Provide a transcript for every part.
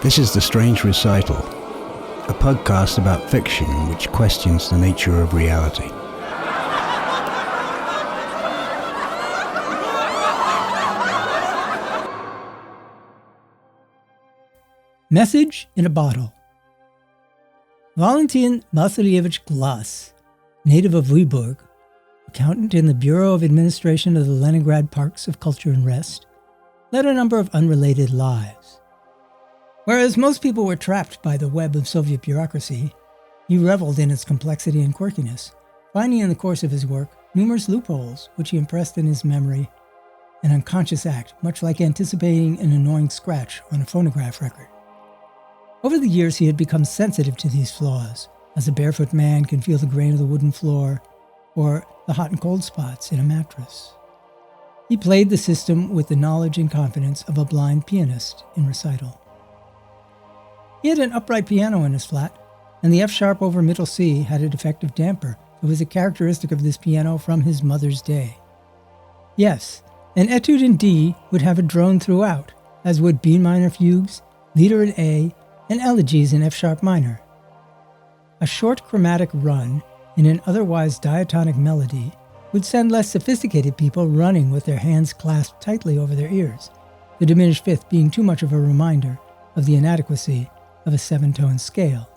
This is The Strange Recital, a podcast about fiction which questions the nature of reality. Message in a Bottle. Valentine Basilevich Glass, native of Vyborg, accountant in the Bureau of Administration of the Leningrad Parks of Culture and Rest, led a number of unrelated lives. Whereas most people were trapped by the web of Soviet bureaucracy, he reveled in its complexity and quirkiness, finding in the course of his work numerous loopholes which he impressed in his memory, an unconscious act much like anticipating an annoying scratch on a phonograph record. Over the years he had become sensitive to these flaws, as a barefoot man can feel the grain of the wooden floor or the hot and cold spots in a mattress. He played the system with the knowledge and confidence of a blind pianist in recital. He had an upright piano in his flat, and the F-sharp over middle C had a defective damper that was a characteristic of this piano from his mother's day. Yes, an etude in D would have a drone throughout, as would B minor fugues, lieder in A, and elegies in F-sharp minor. A short chromatic run in an otherwise diatonic melody would send less sophisticated people running with their hands clasped tightly over their ears, the diminished fifth being too much of a reminder of the inadequacy of a seven-tone scale.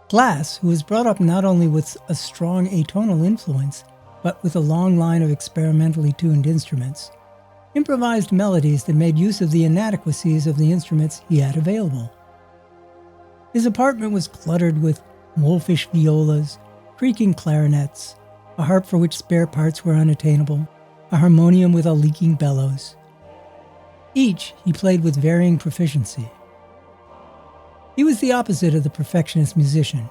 Glass, who was brought up not only with a strong atonal influence, but with a long line of experimentally tuned instruments, improvised melodies that made use of the inadequacies of the instruments he had available. His apartment was cluttered with wolfish violas, creaking clarinets, a harp for which spare parts were unattainable, a harmonium with a leaking bellows. Each he played with varying proficiency. He was the opposite of the perfectionist musician,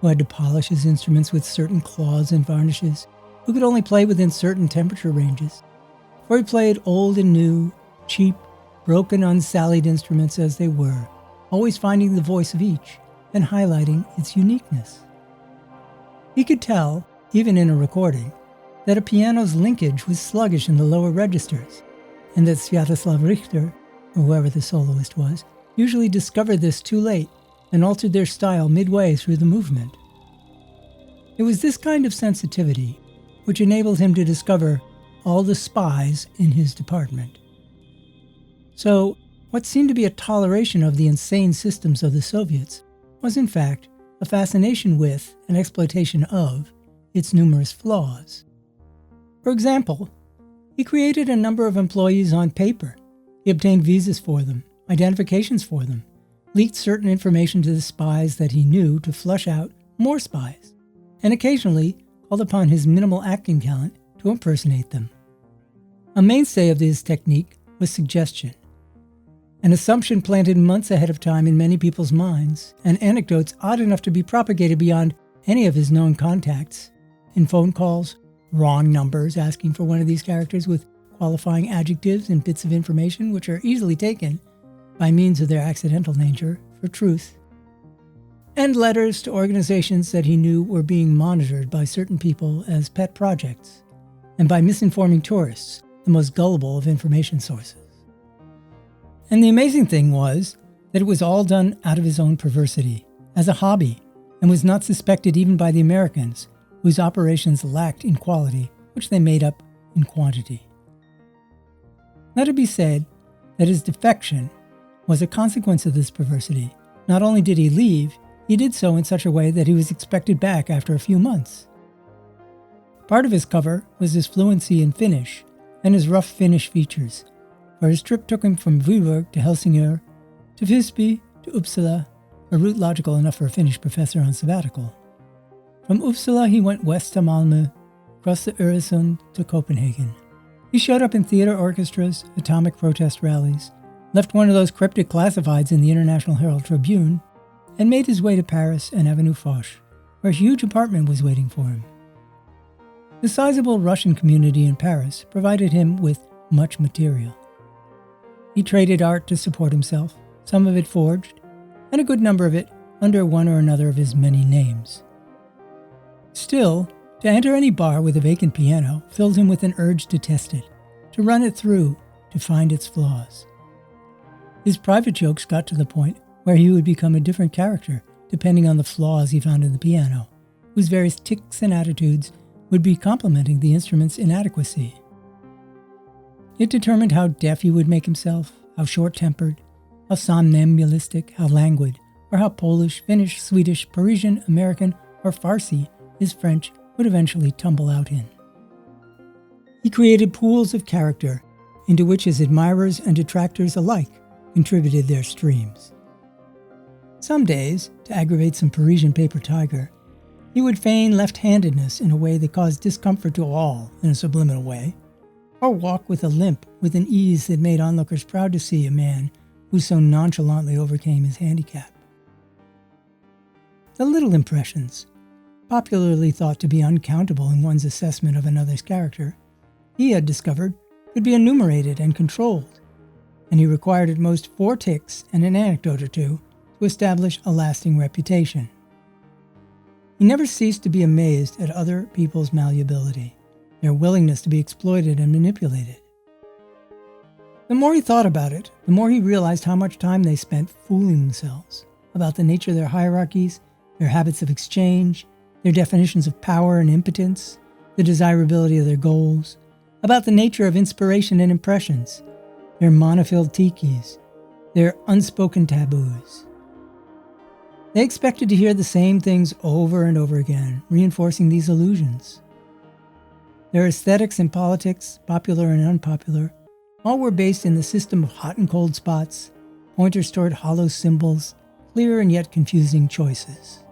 who had to polish his instruments with certain claws and varnishes, who could only play within certain temperature ranges. For he played old and new, cheap, broken, unsallied instruments as they were, always finding the voice of each and highlighting its uniqueness. He could tell, even in a recording, that a piano's linkage was sluggish in the lower registers, and that Sviatoslav Richter, or whoever the soloist was, usually discovered this too late and altered their style midway through the movement. It was this kind of sensitivity which enabled him to discover all the spies in his department. So, what seemed to be a toleration of the insane systems of the Soviets was in fact a fascination with and exploitation of its numerous flaws. For example, he created a number of employees on paper. He obtained visas for them, identifications for them, leaked certain information to the spies that he knew to flush out more spies, and occasionally called upon his minimal acting talent to impersonate them. A mainstay of this technique was suggestion, an assumption planted months ahead of time in many people's minds, and anecdotes odd enough to be propagated beyond any of his known contacts, in phone calls, wrong numbers asking for one of these characters with qualifying adjectives and bits of information which are easily taken by means of their accidental nature for truth, and letters to organizations that he knew were being monitored by certain people as pet projects, and by misinforming tourists, the most gullible of information sources. And the amazing thing was that it was all done out of his own perversity, as a hobby, and was not suspected even by the Americans, whose operations lacked in quality, which they made up in quantity. Let it be said that his defection was a consequence of this perversity. Not only did he leave, he did so in such a way that he was expected back after a few months. Part of his cover was his fluency in Finnish and his rough Finnish features, for his trip took him from Vyborg to Helsingør, to Visby to Uppsala, a route logical enough for a Finnish professor on sabbatical. From Uppsala he went west to Malmö, across the Öresund to Copenhagen. He showed up in theater orchestras, atomic protest rallies, left one of those cryptic classifieds in the International Herald Tribune, and made his way to Paris and Avenue Foch, where a huge apartment was waiting for him. The sizable Russian community in Paris provided him with much material. He traded art to support himself, some of it forged, and a good number of it under one or another of his many names. Still, to enter any bar with a vacant piano filled him with an urge to test it, to run it through, to find its flaws. His private jokes got to the point where he would become a different character depending on the flaws he found in the piano, whose various tics and attitudes would be complementing the instrument's inadequacy. It determined how deaf he would make himself, how short-tempered, how somnambulistic, how languid, or how Polish, Finnish, Swedish, Parisian, American, or Farsi his French would eventually tumble out in. He created pools of character into which his admirers and detractors alike contributed their streams. Some days, to aggravate some Parisian paper tiger, he would feign left-handedness in a way that caused discomfort to all in a subliminal way, or walk with a limp with an ease that made onlookers proud to see a man who so nonchalantly overcame his handicap. The little impressions, popularly thought to be uncountable in one's assessment of another's character, he had discovered could be enumerated and controlled, and he required at most 4 tics and an anecdote or two to establish a lasting reputation. He never ceased to be amazed at other people's malleability, their willingness to be exploited and manipulated. The more he thought about it, the more he realized how much time they spent fooling themselves about the nature of their hierarchies, their habits of exchange, their definitions of power and impotence, the desirability of their goals, about the nature of inspiration and impressions, their monofilled tikis, their unspoken taboos. They expected to hear the same things over and over again, reinforcing these illusions. Their aesthetics and politics, popular and unpopular, all were based in the system of hot and cold spots, pointers toward hollow symbols, clear and yet confusing choices.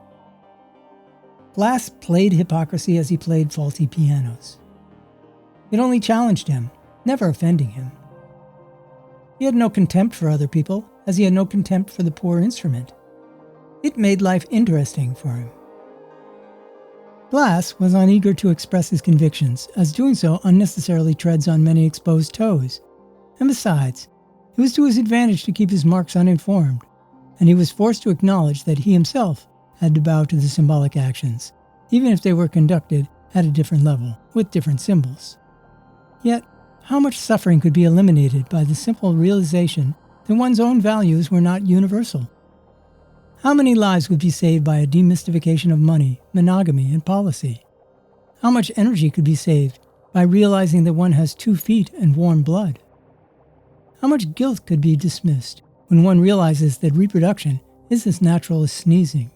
Glass played hypocrisy as he played faulty pianos. It only challenged him, never offending him. He had no contempt for other people, as he had no contempt for the poor instrument. It made life interesting for him. Glass was uneager to express his convictions, as doing so unnecessarily treads on many exposed toes. And besides, it was to his advantage to keep his marks uninformed, and he was forced to acknowledge that he himself had to bow to the symbolic actions, even if they were conducted at a different level, with different symbols. Yet, how much suffering could be eliminated by the simple realization that one's own values were not universal? How many lives would be saved by a demystification of money, monogamy, and policy? How much energy could be saved by realizing that one has 2 feet and warm blood? How much guilt could be dismissed when one realizes that reproduction is as natural as sneezing?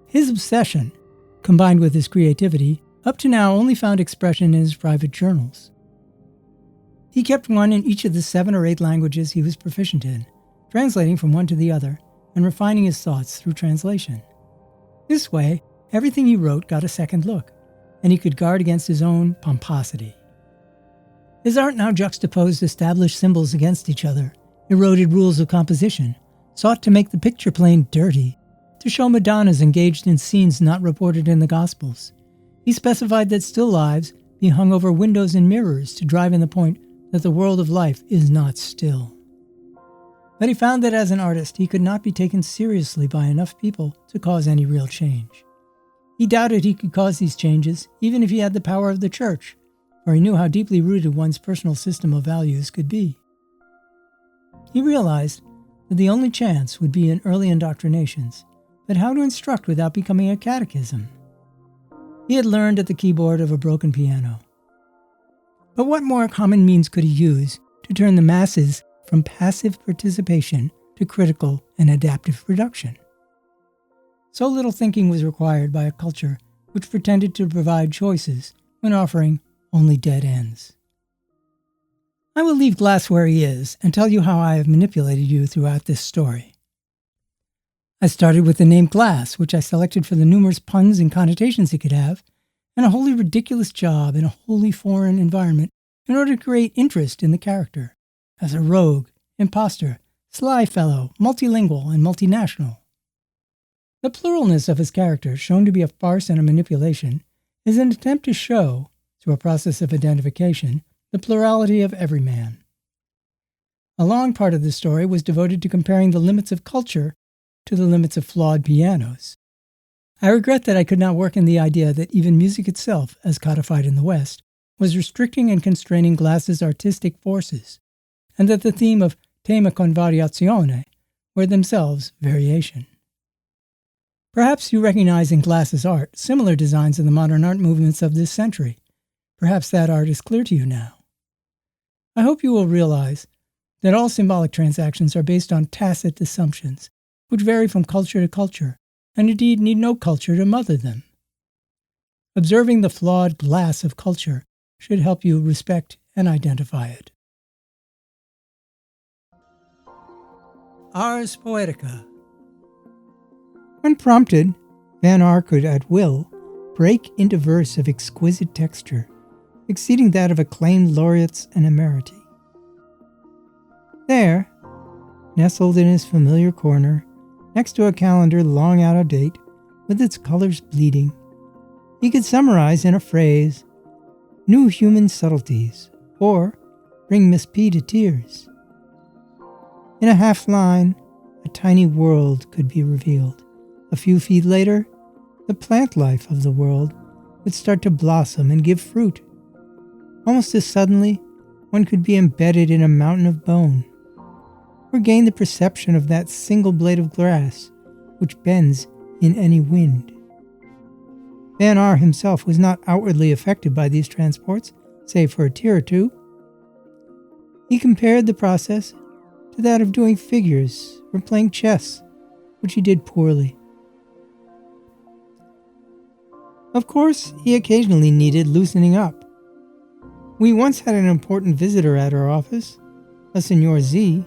His obsession, combined with his creativity, up to now only found expression in his private journals. He kept one in each of the 7 or 8 languages he was proficient in, translating from one to the other and refining his thoughts through translation. This way, everything he wrote got a second look, and he could guard against his own pomposity. His art now juxtaposed established symbols against each other, eroded rules of composition, sought to make the picture plane dirty, to show Madonnas engaged in scenes not reported in the Gospels. He specified that still lives be hung over windows and mirrors to drive in the point that the world of life is not still. But he found that as an artist, he could not be taken seriously by enough people to cause any real change. He doubted he could cause these changes, even if he had the power of the church, for he knew how deeply rooted one's personal system of values could be. He realized that the only chance would be in early indoctrinations, but how to instruct without becoming a catechism. He had learned at the keyboard of a broken piano. But what more common means could he use to turn the masses from passive participation to critical and adaptive production? So little thinking was required by a culture which pretended to provide choices when offering only dead ends. I will leave Glass where he is and tell you how I have manipulated you throughout this story. I started with the name Glass, which I selected for the numerous puns and connotations it could have, and a wholly ridiculous job in a wholly foreign environment in order to create interest in the character, as a rogue, imposter, sly fellow, multilingual, and multinational. The pluralness of his character, shown to be a farce and a manipulation, is an attempt to show, through a process of identification, the plurality of every man. A long part of the story was devoted to comparing the limits of culture to the limits of flawed pianos. I regret that I could not work in the idea that even music itself, as codified in the West, was restricting and constraining Glass's artistic forces, and that the theme of tema con variazione were themselves variation. Perhaps you recognize in Glass's art similar designs in the modern art movements of this century. Perhaps that art is clear to you now. I hope you will realize that all symbolic transactions are based on tacit assumptions, which vary from culture to culture, and indeed need no culture to mother them. Observing the flawed glass of culture should help you respect and identify it. Ars Poetica. When prompted, Van Aar could at will break into verse of exquisite texture, exceeding that of acclaimed laureates and emeriti. There, nestled in his familiar corner, next to a calendar long out of date, with its colors bleeding, he could summarize in a phrase, "New human subtleties," or "Bring Miss P to tears." In a half line, a tiny world could be revealed. A few feet later, the plant life of the world would start to blossom and give fruit. Almost as suddenly, one could be embedded in a mountain of bone, or gain the perception of that single blade of grass which bends in any wind. Van Aar himself was not outwardly affected by these transports, save for a tear or two. He compared the process to that of doing figures or playing chess, which he did poorly. Of course, he occasionally needed loosening up. We once had an important visitor at our office, a Senor Z,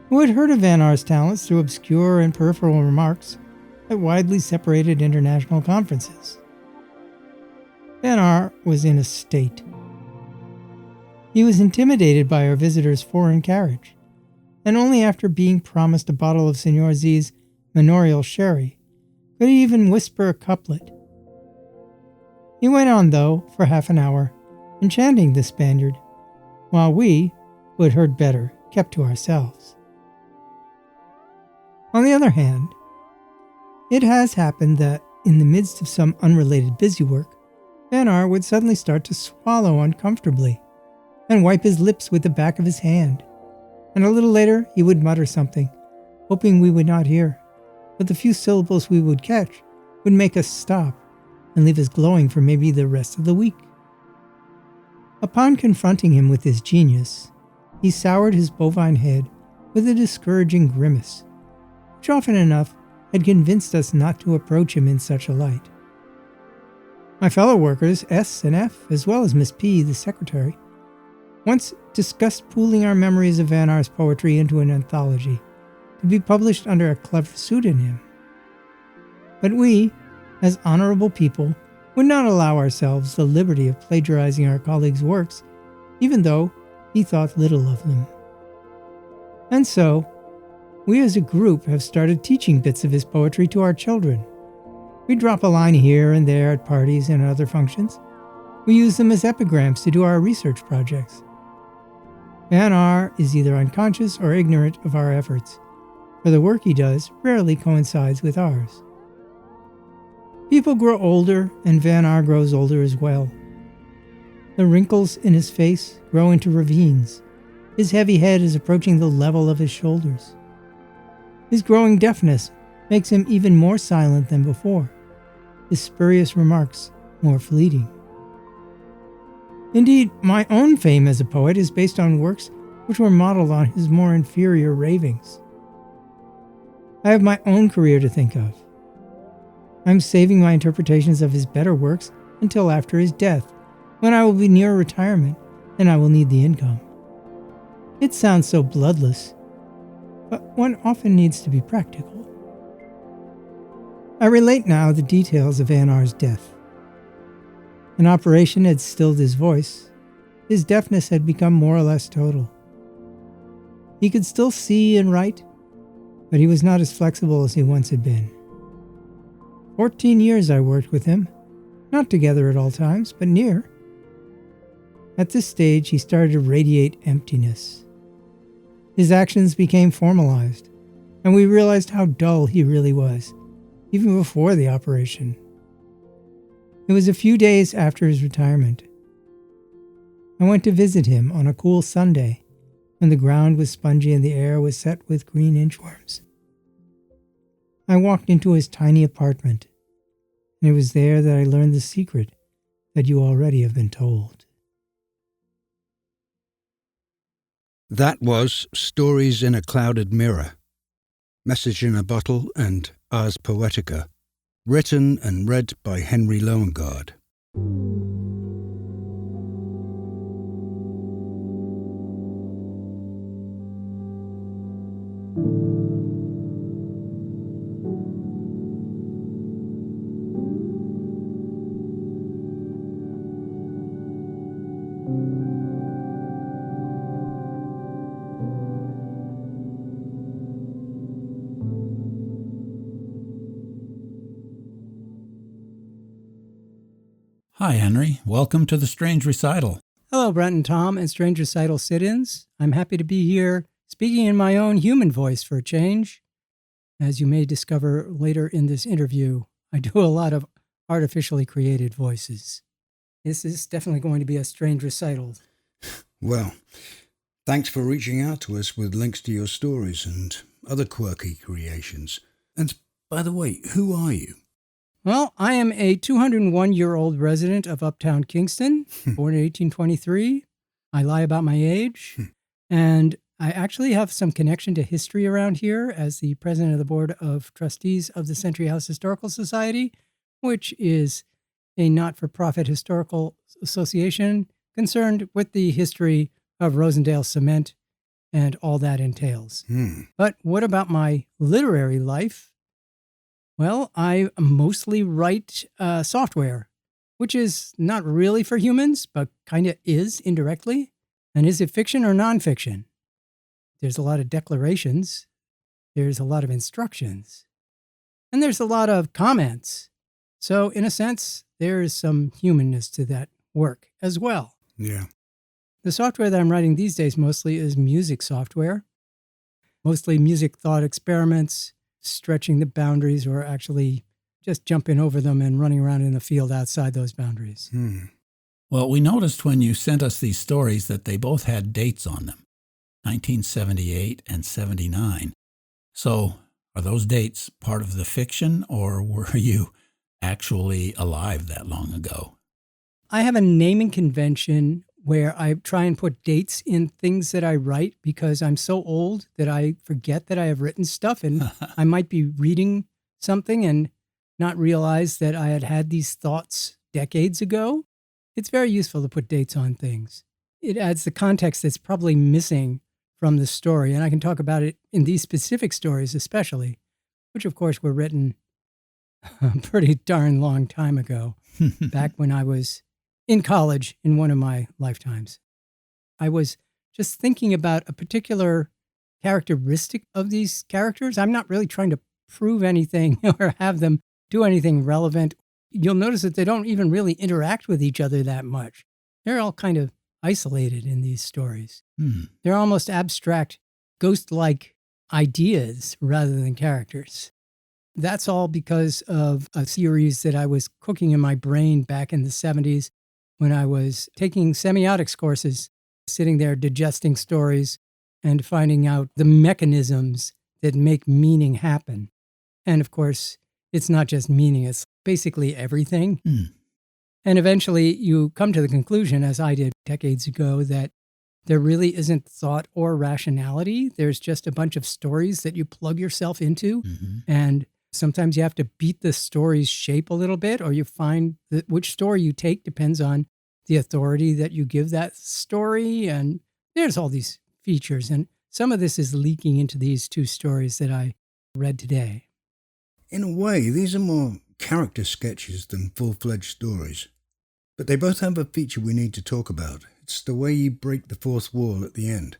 who had heard of Van Aar's talents through obscure and peripheral remarks at widely separated international conferences. Van Aar was in a state. He was intimidated by our visitor's foreign carriage, and only after being promised a bottle of Senor Z's manorial sherry could he even whisper a couplet. He went on, though, for half an hour, enchanting the Spaniard, while we, who had heard better, kept to ourselves. On the other hand, it has happened that, in the midst of some unrelated busy work, Van Aar would suddenly start to swallow uncomfortably and wipe his lips with the back of his hand, and a little later he would mutter something, hoping we would not hear, but the few syllables we would catch would make us stop and leave us glowing for maybe the rest of the week. Upon confronting him with his genius, he soured his bovine head with a discouraging grimace, which often enough had convinced us not to approach him in such a light. My fellow workers, S and F, as well as Miss P, the secretary, once discussed pooling our memories of Van Aar's poetry into an anthology, to be published under a clever pseudonym. But we, as honorable people, would not allow ourselves the liberty of plagiarizing our colleagues' works, even though he thought little of them. And so, we as a group have started teaching bits of his poetry to our children. We drop a line here and there at parties and other functions. We use them as epigrams to do our research projects. Van Aar is either unconscious or ignorant of our efforts, for the work he does rarely coincides with ours. People grow older, and Van Aar grows older as well. The wrinkles in his face grow into ravines. His heavy head is approaching the level of his shoulders. His growing deafness makes him even more silent than before, his spurious remarks more fleeting. Indeed, my own fame as a poet is based on works which were modeled on his more inferior ravings. I have my own career to think of. I'm saving my interpretations of his better works until after his death, when I will be near retirement and I will need the income. It sounds so bloodless, but one often needs to be practical. I relate now the details of Van Aar's death. An operation had stilled his voice. His deafness had become more or less total. He could still see and write, but he was not as flexible as he once had been. 14 years I worked with him, not together at all times, but near. At this stage, he started to radiate emptiness. His actions became formalized, and we realized how dull he really was, even before the operation. It was a few days after his retirement. I went to visit him on a cool Sunday, and the ground was spongy and the air was set with green inchworms. I walked into his tiny apartment, and it was there that I learned the secret that you already have been told. That was Stories in a Clouded Mirror, Message in a Bottle and Ars Poetica, written and read by Henry Lowengard. Hi, Henry. Welcome to the Strange Recital. Hello, Brent and Tom and Strange Recital sit-ins. I'm happy to be here, speaking in my own human voice for a change. As you may discover later in this interview, I do a lot of artificially created voices. This is definitely going to be a strange recital. Well, thanks for reaching out to us with links to your stories and other quirky creations. And by the way, who are you? Well, I am a 201-year-old resident of Uptown Kingston, born in 1823. I lie about my age, and I actually have some connection to history around here as the president of the Board of Trustees of the Century House Historical Society, which is a not-for-profit historical association concerned with the history of Rosendale cement and all that entails. But what about my literary life? Well, I mostly write software, which is not really for humans, but kind of is indirectly. And is it fiction or nonfiction? There's a lot of declarations. There's a lot of instructions. And there's a lot of comments. So in a sense, there is some humanness to that work as well. Yeah. The software that I'm writing these days mostly is music software, mostly music thought experiments, stretching the boundaries or actually just jumping over them and running around in the field outside those boundaries. Well, we noticed when you sent us these stories that they both had dates on them, 1978 and 79. So are those dates part of the fiction, or were you actually alive that long ago? I have a naming convention where I try and put dates in things that I write because I'm so old that I forget that I have written stuff, and I might be reading something and not realize that I had had these thoughts decades ago. It's very useful to put dates on things. It adds the context that's probably missing from the story, and I can talk about it in these specific stories especially, which of course were written a pretty darn long time ago, back when I was in college in one of my lifetimes. I was just thinking about a particular characteristic of these characters. I'm not really trying to prove anything or have them do anything relevant. You'll notice that they don't even really interact with each other that much. They're all kind of isolated in these stories. They're almost abstract, ghost-like ideas rather than characters. That's all because of a series that I was cooking in my brain back in the 70s when I was taking semiotics courses, sitting there digesting stories and finding out the mechanisms that make meaning happen. And of course, it's not just meaning, it's basically everything. And eventually you come to the conclusion, as I did decades ago, that there really isn't thought or rationality. There's just a bunch of stories that you plug yourself into. And sometimes you have to beat the story's shape a little bit, or you find that which story you take depends on the authority that you give that story. And there's all these features. And some of this is leaking into these two stories that I read today. In a way, these are more character sketches than full-fledged stories. But they both have a feature we need to talk about. It's the way you break the fourth wall at the end.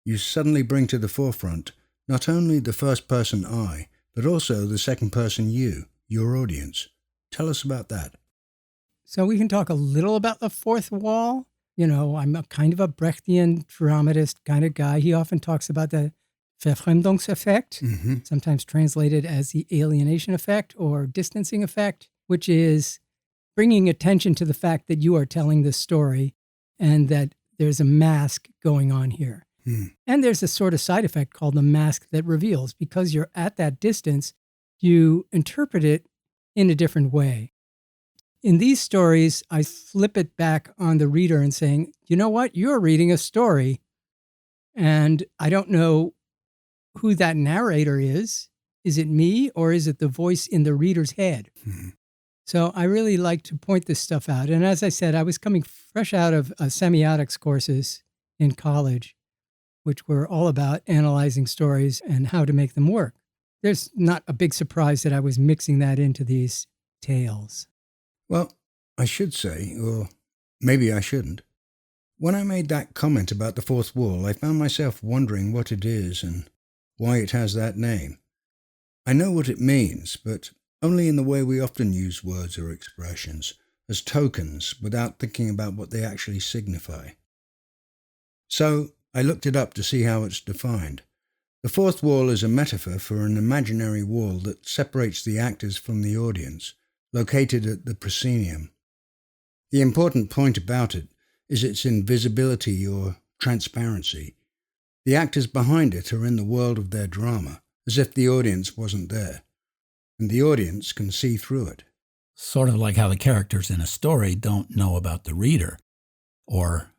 You suddenly bring to the forefront not only the first-person I, but also the second-person you, your audience. Tell us about that. So we can talk a little about the fourth wall. You know, I'm a kind of a Brechtian dramatist kind of guy. He often talks about the Verfremdungseffekt, sometimes translated as the alienation effect or distancing effect, which is bringing attention to the fact that you are telling the story and that there's a mask going on here. And there's a sort of side effect called the mask that reveals. Because you're at that distance, you interpret it in a different way. In these stories, I flip it back on the reader and saying, you know what? You're reading a story, and I don't know who that narrator is. Is it me, or is it the voice in the reader's head? So I really like to point this stuff out. And as I said, I was coming fresh out of semiotics courses in college, which were all about analyzing stories and how to make them work. There's not a big surprise that I was mixing that into these tales. Well, I should say, or maybe I shouldn't. When I made that comment about the fourth wall, I found myself wondering what it is and why it has that name. I know what it means, but only in the way we often use words or expressions, as tokens, without thinking about what they actually signify. So I looked it up to see how it's defined. The fourth wall is a metaphor for an imaginary wall that separates the actors from the audience, located at the proscenium. The important point about it is its invisibility or transparency. The actors behind it are in the world of their drama, as if the audience wasn't there, and the audience can see through it. Sort of like how the characters in a story don't know about the reader. Or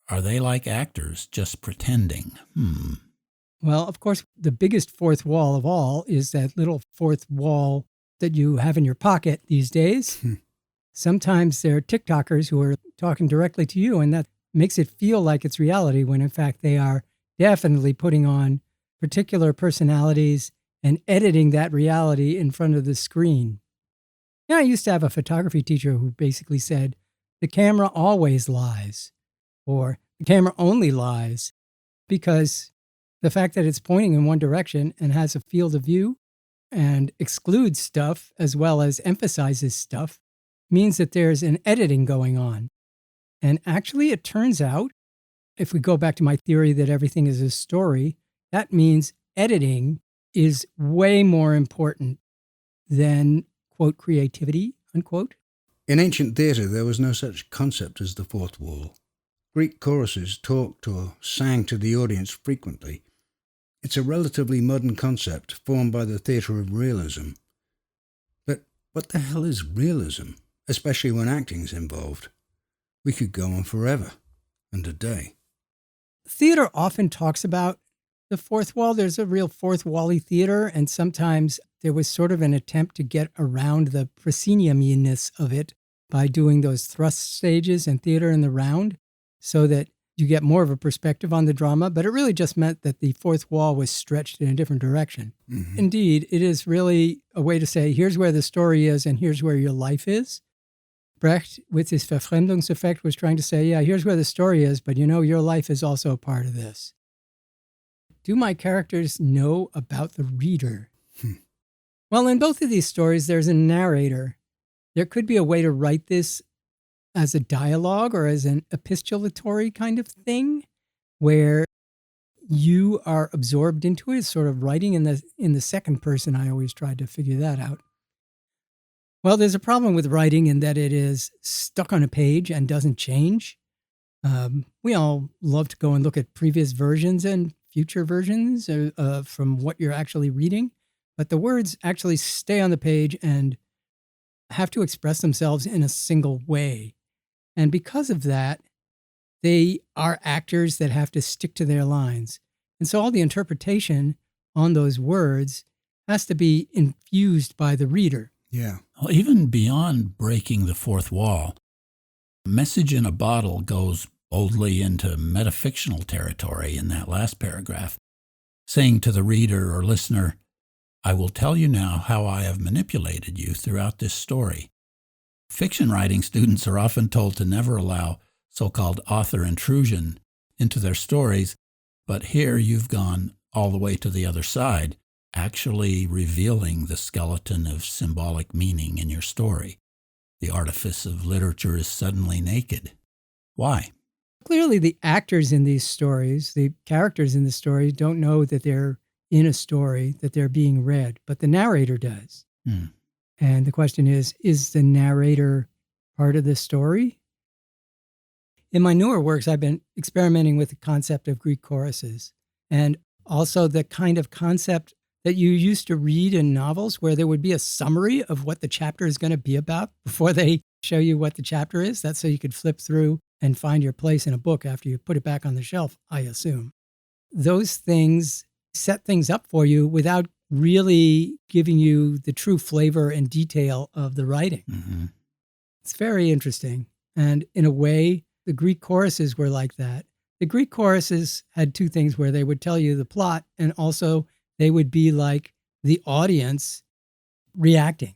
are they like actors just pretending? Well, of course, the biggest fourth wall of all is that little fourth wall that you have in your pocket these days. Sometimes there are TikTokers who are talking directly to you, and that makes it feel like it's reality when in fact they are definitely putting on particular personalities and editing that reality in front of the screen. I used to have a photography teacher who basically said, the camera always lies, or the camera only lies, because the fact that it's pointing in one direction and has a field of view and excludes stuff as well as emphasizes stuff means that there's an editing going on. And actually, it turns out, if we go back to my theory that everything is a story, that means editing is way more important than, quote, creativity, unquote. In ancient theatre, there was no such concept as the fourth wall. Greek choruses talked or sang to the audience frequently. It's a relatively modern concept formed by the theatre of realism. But what the hell is realism, especially when acting's involved? We could go on forever and a day. Theater often talks about the fourth wall. There's a real fourth wall-y theater, and sometimes there was sort of an attempt to get around the proscenium-ness of it by doing those thrust stages and theater in the round so that you get more of a perspective on the drama, but it really just meant that the fourth wall was stretched in a different direction. Indeed, it is really a way to say, here's where the story is and here's where your life is. Brecht, with his Verfremdungseffekt, was trying to say, yeah, here's where the story is, but you know, your life is also a part of this. Do my characters know about the reader? Well, in both of these stories, there's a narrator. There could be a way to write this as a dialogue or as an epistolatory kind of thing, where you are absorbed into it, sort of writing in the second person. I always tried to figure that out. Well, there's a problem with writing in that it is stuck on a page and doesn't change. We all love to go and look at previous versions and future versions from what you're actually reading, but the words actually stay on the page and have to express themselves in a single way. And because of that, they are actors that have to stick to their lines. And so all the interpretation on those words has to be infused by the reader. Yeah. Well, even beyond breaking the fourth wall, message in a bottle goes boldly into metafictional territory in that last paragraph, saying to the reader or listener, I will tell you now how I have manipulated you throughout this story. Fiction writing students are often told to never allow so-called author intrusion into their stories, but here you've gone all the way to the other side, actually revealing the skeleton of symbolic meaning in your story. The artifice of literature is suddenly naked. Why? Clearly, the actors in these stories, the characters in the story, don't know that they're in a story, that they're being read, but the narrator does. And the question is the narrator part of the story? In my newer works, I've been experimenting with the concept of Greek choruses and also the kind of concept that you used to read in novels where there would be a summary of what the chapter is going to be about before they show you what the chapter is. That's so you could flip through and find your place in a book after you put it back on the shelf, I assume. Those things set things up for you without really giving you the true flavor and detail of the writing. Mm-hmm. It's very interesting. And in a way, the Greek choruses were like that. The Greek choruses had two things where they would tell you the plot, and also they would be like the audience reacting.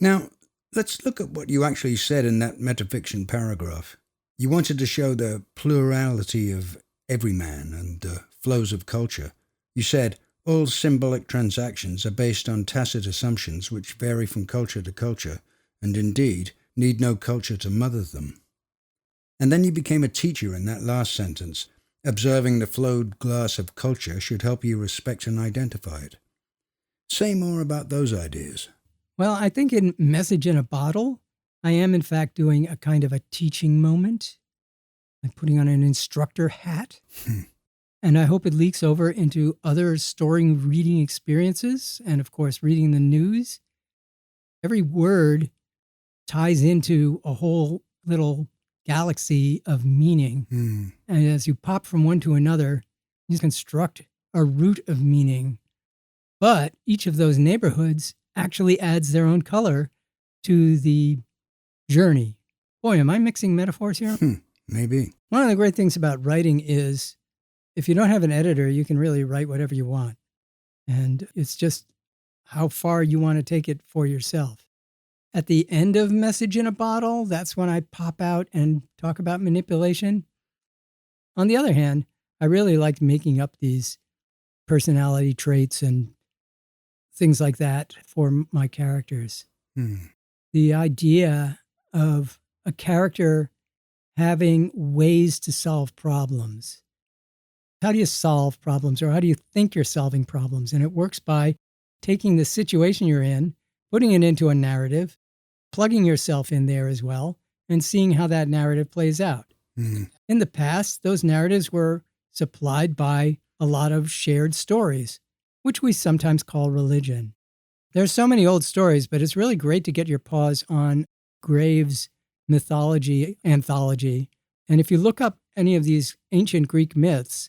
Now, let's look at what you actually said in that metafiction paragraph. You wanted to show the plurality of every man and the flows of culture. You said, all symbolic transactions are based on tacit assumptions which vary from culture to culture, and indeed need no culture to mother them. And then you became a teacher in that last sentence. Observing the flowed glass of culture should help you respect and identify it. Say more about those ideas. Well, I think in Message in a Bottle, I am in fact doing a kind of a teaching moment. I'm putting on an instructor hat. And I hope it leaks over into other storing reading experiences and, of course, reading the news. Every word ties into a whole little galaxy of meaning. And as you pop from one to another, you construct a root of meaning. But each of those neighborhoods actually adds their own color to the journey. Boy, am I mixing metaphors here? Maybe. One of the great things about writing is if you don't have an editor, you can really write whatever you want. And it's just how far you want to take it for yourself. At the end of Message in a Bottle, that's when I pop out and talk about manipulation. On the other hand, I really liked making up these personality traits and things like that for my characters. The idea of a character having ways to solve problems. How do you solve problems, or how do you think you're solving problems? And it works by taking the situation you're in, putting it into a narrative, plugging yourself in there as well, and seeing how that narrative plays out. In the past, those narratives were supplied by a lot of shared stories, which we sometimes call religion. There's so many old stories, but it's really great to get your paws on Graves' mythology anthology. And if you look up any of these ancient Greek myths,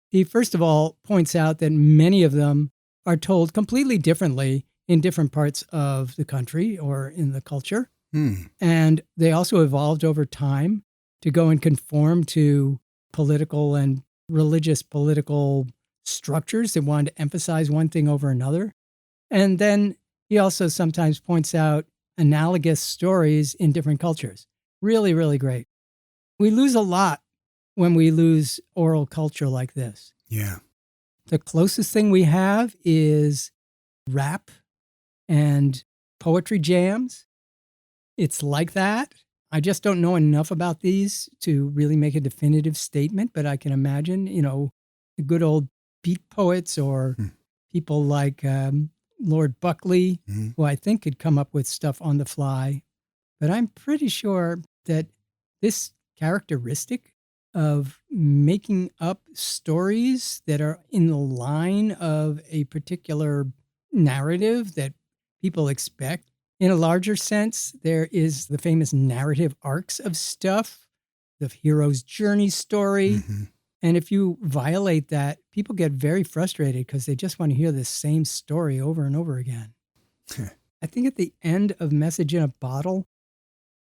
he first of all points out that many of them are told completely differently in different parts of the country or in the culture. And they also evolved over time to go and conform to political and religious political structures that wanted to emphasize one thing over another. And then he also sometimes points out analogous stories in different cultures. Really, really great. We lose a lot when we lose oral culture like this. Yeah. The closest thing we have is rap and poetry jams. It's like that. I just don't know enough about these to really make a definitive statement, but I can imagine, the good old beat poets or people like Lord Buckley, who I think could come up with stuff on the fly. But I'm pretty sure that this characteristic of making up stories that are in the line of a particular narrative that people expect. In a larger sense, there is the famous narrative arcs of stuff, the hero's journey story. And if you violate that, people get very frustrated because they just want to hear the same story over and over again. I think at the end of Message in a Bottle,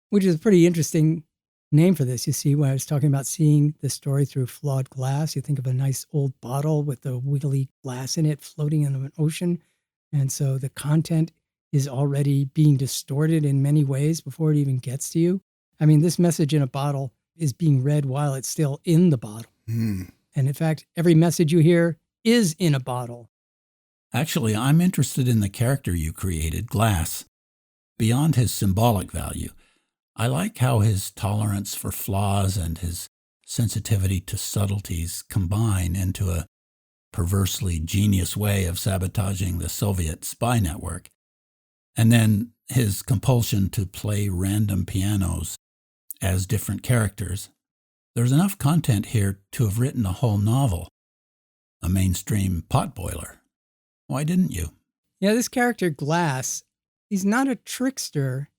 which is a pretty interesting name for this, you see, when I was talking about seeing the story through flawed glass, you think of a nice old bottle with the wiggly glass in it floating in an ocean. And so the content is already being distorted in many ways before it even gets to you. I mean, this Message in a Bottle is being read while it's still in the bottle. And in fact, every message you hear is in a bottle. Actually, I'm interested in the character you created, Glass. Beyond his symbolic value, I like how his tolerance for flaws and his sensitivity to subtleties combine into a perversely genius way of sabotaging the Soviet spy network. And then his compulsion to play random pianos as different characters There's enough content here to have written a whole novel, a mainstream potboiler. Why didn't you? Yeah, this character Glass, he's not a trickster.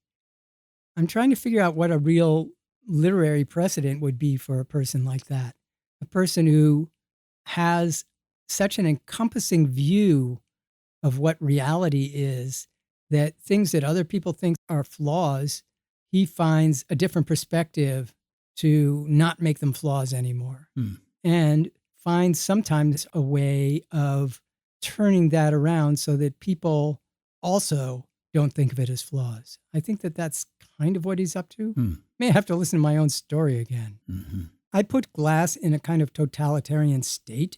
I'm trying to figure out what a real literary precedent would be for a person like that. A person who has such an encompassing view of what reality is that things that other people think are flaws, he finds a different perspective to not make them flaws anymore. And finds sometimes a way of turning that around so that people also don't think of it as flaws. I think that that's kind of what he's up to. May have to listen to my own story again. I put Glass in a kind of totalitarian state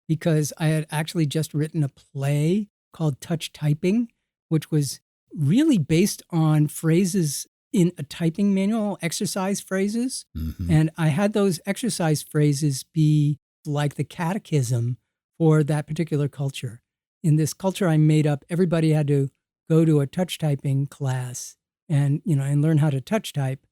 because I had actually just written a play called Touch Typing, which was really based on phrases in a typing manual, exercise phrases. And I had those exercise phrases be like the catechism for that particular culture. In this culture I made up, everybody had to go to a touch typing class and learn how to touch type.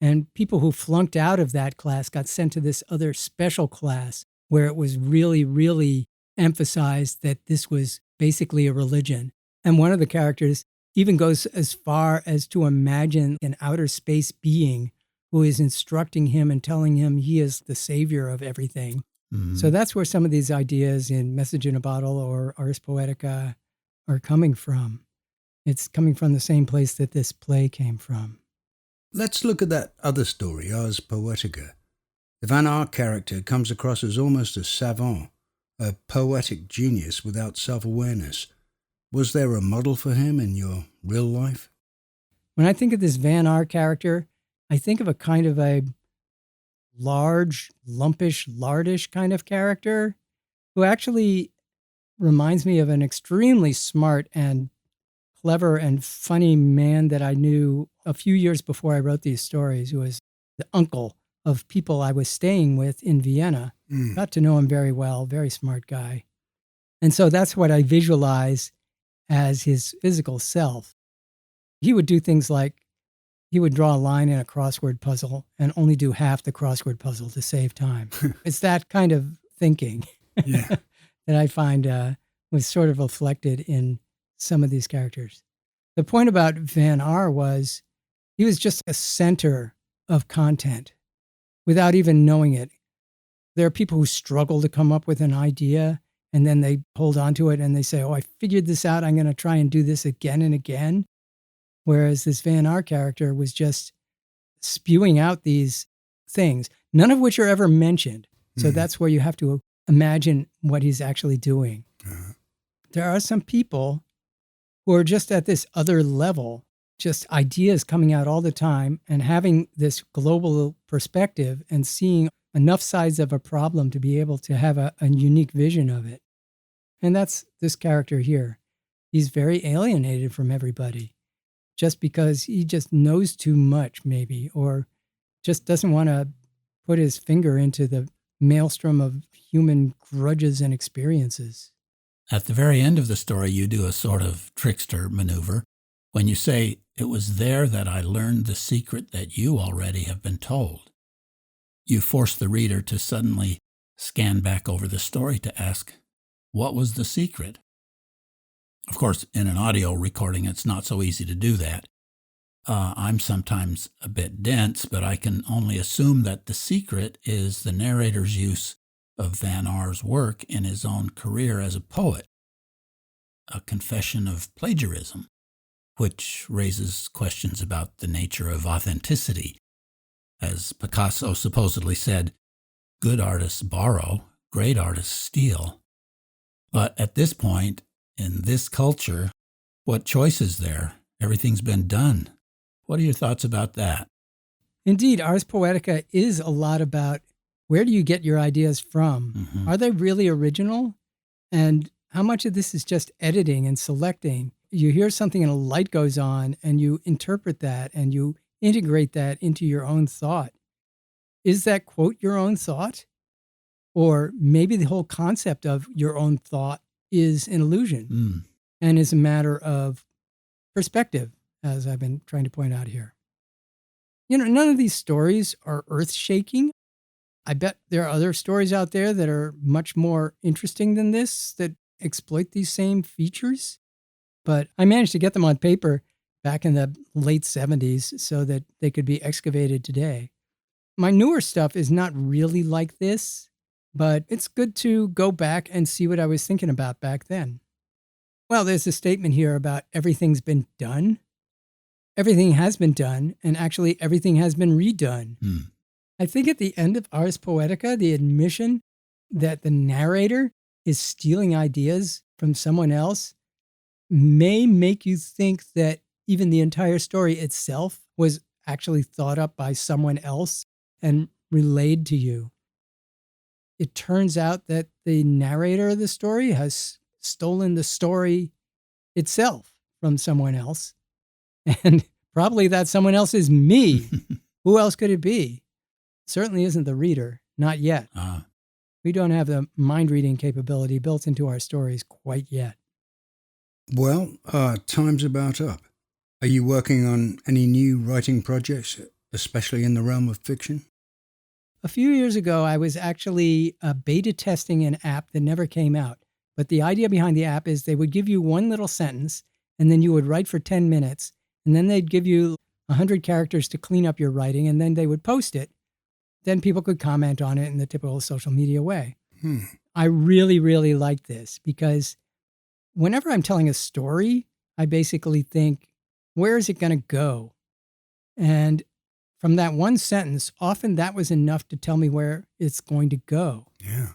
And people who flunked out of that class got sent to this other special class where it was really, really emphasized that this was basically a religion. And one of the characters even goes as far as to imagine an outer space being who is instructing him and telling him he is the savior of everything. So that's where some of these ideas in Message in a Bottle or Ars Poetica are coming from. It's coming from the same place that this play came from. Let's look at that other story, Ars Poetica. The Van Eyck character comes across as almost a savant, a poetic genius without self-awareness. Was there a model for him in your real life? When I think of this Van Eyck character, I think of a kind of a large, lumpish, lardish kind of character who actually reminds me of an extremely smart and clever and funny man that I knew a few years before I wrote these stories, who was the uncle of people I was staying with in Vienna. Got to know him very well, very smart guy. And so that's what I visualize as his physical self. He would do things like he would draw a line in a crossword puzzle and only do half the crossword puzzle to save time. It's that kind of thinking that I find was sort of reflected in some of these characters. The point about Van Eyck was he was just a center of content without even knowing it. There are people who struggle to come up with an idea and then they hold on to it and they say, oh, I figured this out. I'm going to try and do this again and again. Whereas this Van Eyck character was just spewing out these things, none of which are ever mentioned. So that's where you have to imagine what he's actually doing. There are some people who are just at this other level, just ideas coming out all the time and having this global perspective and seeing enough sides of a problem to be able to have a unique vision of it. And that's this character here. He's very alienated from everybody just because he just knows too much maybe, or just doesn't want to put his finger into the maelstrom of human grudges and experiences. At the very end of the story, you do a sort of trickster maneuver when you say, it was there that I learned the secret that you already have been told. You force the reader to suddenly scan back over the story to ask, what was the secret? Of course, in an audio recording, it's not so easy to do that. I'm sometimes a bit dense, but I can only assume that the secret is the narrator's use of Van Eyck's work in his own career as a poet, a confession of plagiarism, which raises questions about the nature of authenticity. As Picasso supposedly said, good artists borrow, great artists steal. But at this point, in this culture, what choice is there? Everything's been done. What are your thoughts about that? Indeed, Ars Poetica is a lot about where do you get your ideas from? Are they really original? And how much of this is just editing and selecting? You hear something and a light goes on and you interpret that and you integrate that into your own thought. Is that quote your own thought? Or maybe the whole concept of your own thought is an illusion and is a matter of perspective, as I've been trying to point out here. None of these stories are earth-shaking. I bet there are other stories out there that are much more interesting than this that exploit these same features. But I managed to get them on paper back in the late 70s so that they could be excavated today. My newer stuff is not really like this, but it's good to go back and see what I was thinking about back then. Well, there's a statement here about everything's been done. Everything has been done, and actually everything has been redone. I think at the end of Ars Poetica, the admission that the narrator is stealing ideas from someone else may make you think that even the entire story itself was actually thought up by someone else and relayed to you. It turns out that the narrator of the story has stolen the story itself from someone else. And probably that someone else is me. Who else could it be? Certainly isn't the reader. Not yet. We don't have the mind-reading capability built into our stories quite yet. Well, time's about up. Are you working on any new writing projects, especially in the realm of fiction? A few years ago, I was actually beta testing an app that never came out. But the idea behind the app is they would give you one little sentence, and then you would write for 10 minutes, and then they'd give you 100 characters to clean up your writing, and then they would post it. Then people could comment on it in the typical social media way. I really, really like this because whenever I'm telling a story, I basically think, where is it going to go? And from that one sentence, often that was enough to tell me where it's going to go. Yeah.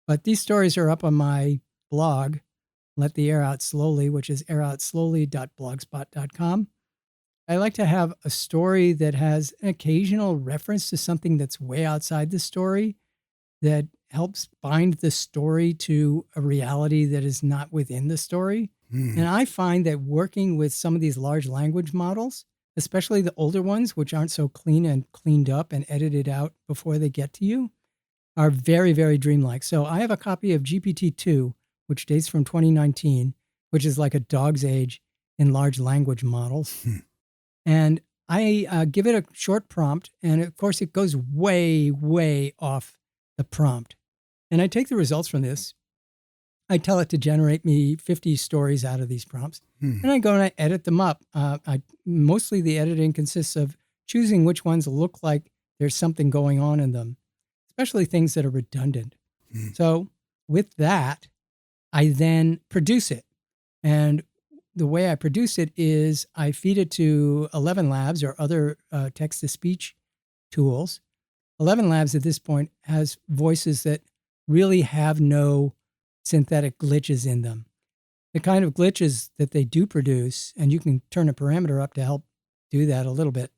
But these stories are up on my blog, Let the Air Out Slowly, which is airoutslowly.blogspot.com. I like to have a story that has an occasional reference to something that's way outside the story that helps bind the story to a reality that is not within the story. And I find that working with some of these large language models, especially the older ones, which aren't so clean and cleaned up and edited out before they get to you, are very, very dreamlike. So I have a copy of GPT-2, which dates from 2019, which is like a dog's age in large language models. And I give it a short prompt, and of course it goes way, way off the prompt. And I take the results from this. I tell it to generate me 50 stories out of these prompts. And I go and I edit them up. Mostly the editing consists of choosing which ones look like there's something going on in them, especially things that are redundant. So with that, I then produce it. And the way I produce it is I feed it to 11 Labs or other text-to-speech tools. 11 Labs at this point has voices that really have no synthetic glitches in them. The kind of glitches that they do produce, and you can turn a parameter up to help do that a little bit,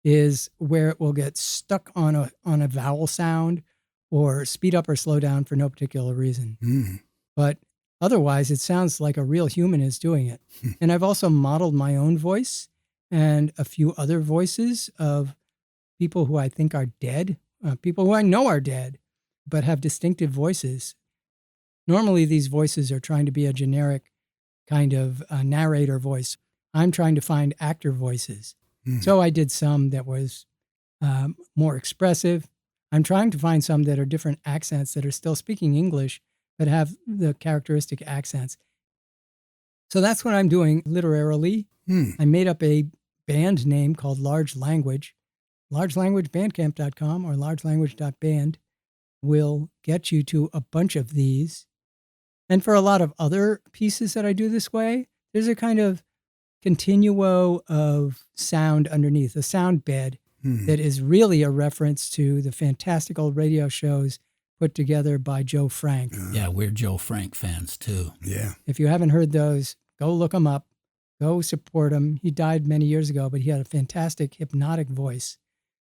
is where it will get stuck on a vowel sound or speed up or slow down for no particular reason. But otherwise, it sounds like a real human is doing it. And I've also modeled my own voice and a few other voices of people who I think are dead, people who I know are dead, but have distinctive voices. Normally, these voices are trying to be a generic kind of narrator voice. I'm trying to find actor voices. So I did some that was more expressive. I'm trying to find some that are different accents that are still speaking English, but have the characteristic accents. So that's what I'm doing literarily. I made up a band name called Large Language. LargeLanguageBandcamp.com or largelanguage.band will get you to a bunch of these. And for a lot of other pieces that I do this way, there's a kind of continuo of sound underneath, a sound bed that is really a reference to the fantastic old radio shows put together by Joe Frank. Yeah, we're Joe Frank fans too. Yeah. If you haven't heard those, go look him up. Go support him. He died many years ago, but he had a fantastic hypnotic voice.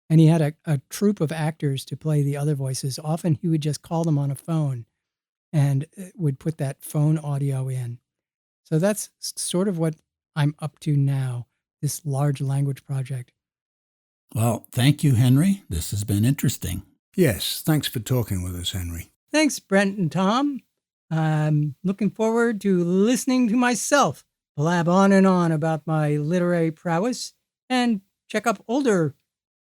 And he had a troupe of actors to play the other voices. Often he would just call them on a phone and would put that phone audio in. So that's sort of what I'm up to now, this large language project. Well, thank you, Henry. This has been interesting. Yes, thanks for talking with us, Henry. Thanks, Brent and Tom. I'm looking forward to listening to myself blab on and on about my literary prowess and check up older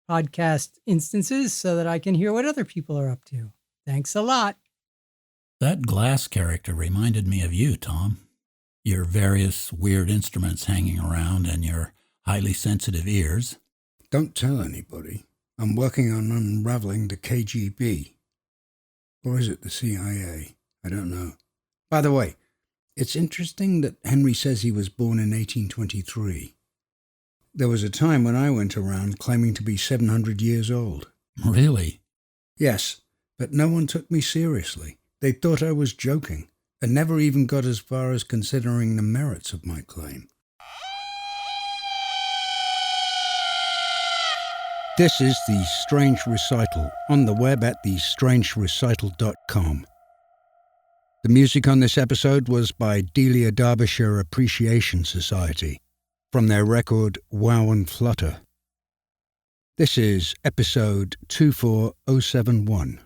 podcast instances so that I can hear what other people are up to. Thanks a lot. That Glass character reminded me of you, Tom. Your various weird instruments hanging around and your highly sensitive ears. Don't tell anybody. I'm working on unraveling the KGB. Or is it the CIA? I don't know. By the way, it's interesting that Henry says he was born in 1823. There was a time when I went around claiming to be 700 years old. Really? Yes, but no one took me seriously. They thought I was joking, and never even got as far as considering the merits of my claim. This is The Strange Recital, on the web at thestrangerecital.com. The music on this episode was by Delia Derbyshire Appreciation Society, from their record Wow and Flutter. This is episode 24071.